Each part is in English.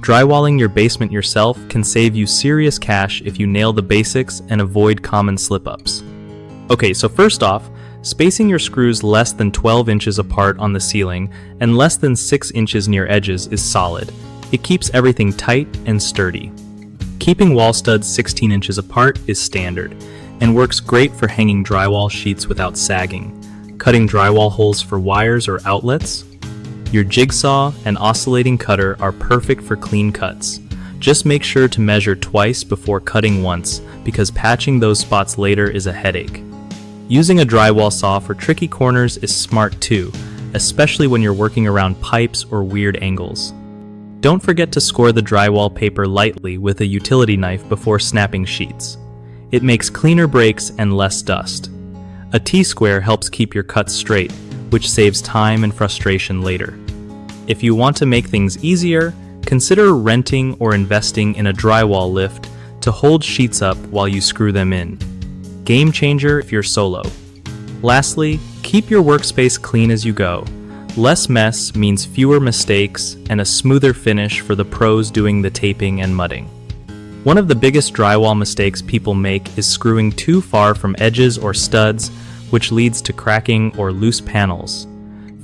Drywalling your basement yourself can save you serious cash if you nail the basics and avoid common slip-ups. Okay, so first off, spacing your screws less than 12 inches apart on the ceiling and less than 6 inches near edges is solid. It keeps everything tight and sturdy. Keeping wall studs 16 inches apart is standard and works great for hanging drywall sheets without sagging, cutting drywall holes for wires or outlets. Your jigsaw and oscillating cutter are perfect for clean cuts. Just make sure to measure twice before cutting once, because patching those spots later is a headache. Using a drywall saw for tricky corners is smart too, especially when you're working around pipes or weird angles. Don't forget to score the drywall paper lightly with a utility knife before snapping sheets. It makes cleaner breaks and less dust. A T-square helps keep your cuts straight, which saves time and frustration later. If you want to make things easier, consider renting or investing in a drywall lift to hold sheets up while you screw them in. Game changer if you're solo. Lastly, keep your workspace clean as you go. Less mess means fewer mistakes and a smoother finish for the pros doing the taping and mudding. One of the biggest drywall mistakes people make is screwing too far from edges or studs, which leads to cracking or loose panels.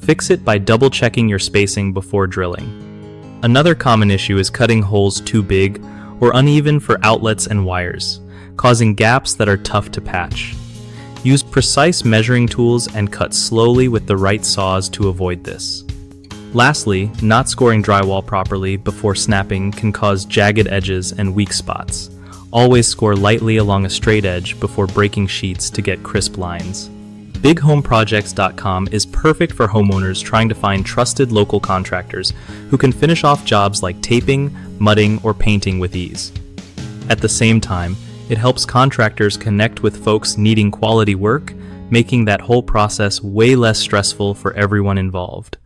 Fix it by double-checking your spacing before drilling. Another common issue is cutting holes too big or uneven for outlets and wires, causing gaps that are tough to patch. Use precise measuring tools and cut slowly with the right saws to avoid this. Lastly, not scoring drywall properly before snapping can cause jagged edges and weak spots. Always score lightly along a straight edge before breaking sheets to get crisp lines. BigHomeProjects.com is perfect for homeowners trying to find trusted local contractors who can finish off jobs like taping, mudding, or painting with ease. At the same time, it helps contractors connect with folks needing quality work, making that whole process way less stressful for everyone involved.